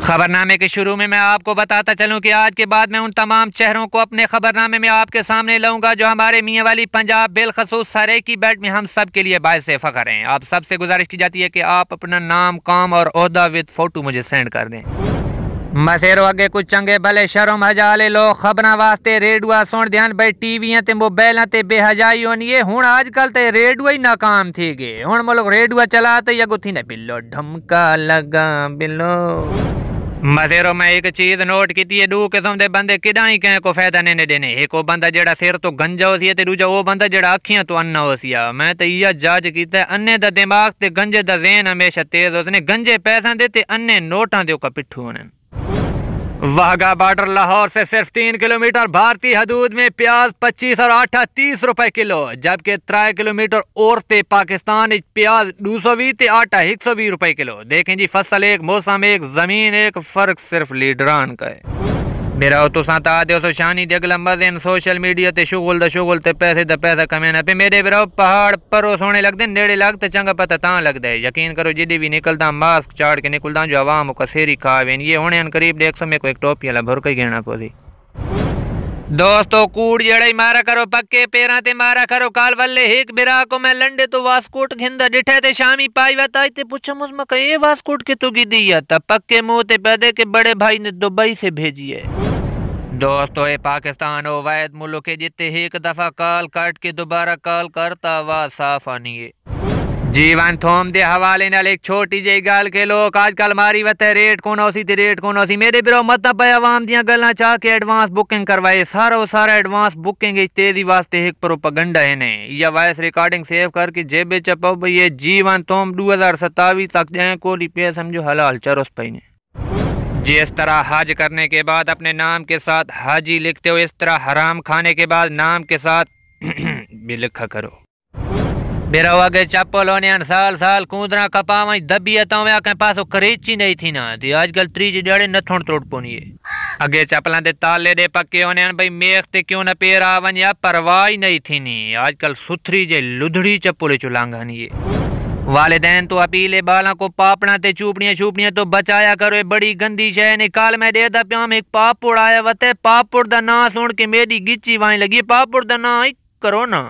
खबरनामे के शुरू में मैं आपको बताता चलूं कि आज के बाद मैं उन तमाम चेहरों को अपने खबरनामे में आपके सामने लाऊंगा जो हमारे मियां वाली पंजाब बिलखसूस सराइकी बेल्ट में हम सब के लिए बायस फख्र हैं। आप सबसे गुजारिश की जाती है कि आप अपना नाम, काम और ओहदा विद फोटो मुझे सेंड कर दें। मसेरो अगे कुछ चंगे भले शर्म हजाले लोग खबरां वास्ते रेडियो सुन ध्यान भाई टीवियां ते मोबाइलां ते बेहजाई होनी है। हुण आजकल ते रेडियो ही नाकाम थी गए। हुण मुल्क रेडियो चला ते अगो थी ने बिल्लो ढमका लगा बिल्लो। मसेरो मैं एक चीज नोट की है, दो किस्म के बंदे किदा ही कहीं को फायदा नहीं देने। एक वो बंदा जेड़ा सिर तो गंजा हो सी ते दूजा वो बंदा जेड़ा अखियां तो अन्ना हो सी। मैं तो यह जज किया अन्ने दा दिमाग ते गंजे दा ज़हन हमेशा तेज होने। गंजे पैसा दे ते अन्ने नोटां दे का पिट्ठू होने। वाघा बॉर्डर लाहौर से सिर्फ 3 किलोमीटर भारतीय हदूद में प्याज 25 और आटा 30 रुपए किलो, जबकि 3 किलोमीटर और ते पाकिस्तान प्याज 220 ते आटा 120 रुपए किलो। देखें जी, फसल एक, मौसम एक, जमीन एक, फर्क सिर्फ लीडरान का है। मेरा तो साता दे सो शानी दे अगला मज़े सोशल मीडिया ते शुगल ते पैसा कमाना पे मेरे बिरो पहाड़ परो सोने लगते नेड़े लगते चंगा पता ता लगता है। यकीन करो जिदी भी निकलता मास्क चाड़ के निकलता जो आवाम को सेरी खावे ये होने करीब 100 में को एक टोपी वाला भर के घेना पोसी। दोस्तों कूड़ जड़े मारा करो पक्के पेरा ते मारा करो काल वल्ले एक बिरा को मैं लंडे तो वास्कोट घिंदा डिठे ते शामी पाई वता ते पूछा मुझमा कहे वास्कोट के तो गिदी या तब पक्के मुंह ते पैदे के बड़े भाई ने दुबई से भेजी है। दोस्तों ये पाकिस्तान ओ वैद मुल्क है जिते एक दफा कॉल काट के दोबारा कॉल करता वा साफ आनी है। जीवन थोम दे हवाले नाल एक छोटी जी गल के लोग आजकल मारी वते रेट कौन होसी ते रेट कौन होसी। मेरे बिरो मत पे आवाम दियां गल्लां चाह के एडवांस बुकिंग करवाए। सारा एडवांस बुकिंग तेजी वास्ते एक प्रोपेगेंडा है ने या वॉइस रिकॉर्डिंग सेव करके जेबे चपाओ भाई ये जीवन थोम 2027 तक जाए कोली पे समझो हलाल चरोस पे ने। जिस तरह हज करने के बाद अपने नाम के साथ हाजी लिखते हो इस तरह हराम खाने के बाद नाम के साथ भी लिखा करो। बेरा आगे चप्पल होने साल कूदरा कपावा दबियत के पासो करेची नहीं थी ना थी आजकल त्रीज जड़े नथुण तोड़ पोनी है। अगे चप्पलों के ताले दे पक्के होने भाई मेख ते क्यों न पेर आवन या परवाह ही नहीं थी नी आजकल सुथरी जे लुधड़ी चप्पल चो लांघानी है। वालिदैन तो अपीले बाला को पापड़ा ते चूपड़ियां तो बचाया करो ये बड़ी गंदी शय निकाल मैं दे दा प्याम एक पापड़ आया वते पापड़ दा ना सुन के मेरी गिच्ची वाई लगी पापड़ दा ना ही करो ना।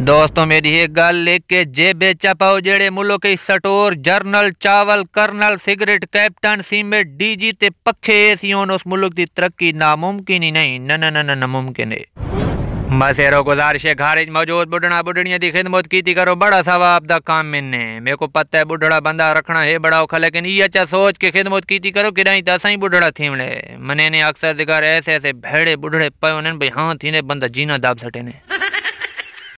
दोस्तों मेरी एक गल लिख के जेबे चपाओ जेड़े मुल्क के स्टोर जर्नल चावल colonel cigarette captain cement DG ते पखे एसियों उस मुल्क की तरक्की नामुमकिन ही नहीं न मुमकिन है। मसेरो गुजारिश है खारिज मौजूद बुढ़ना बुढ़निया की खिदमत की करो बड़ा सवाब दा काम मिलने। मेरे को पता है बुढ़ड़ा बंदा रखना है बड़ा औखा लेकिन ये अच्छा सोच के खिदमत की करो कि नहीं तसा ही बुढ़ड़ा थीमले। मने ने अक्सर दिखा ऐसे भेड़े बुढ़ड़े पे भाई हाँ थी ने बंदा जीना दाब सटे ने।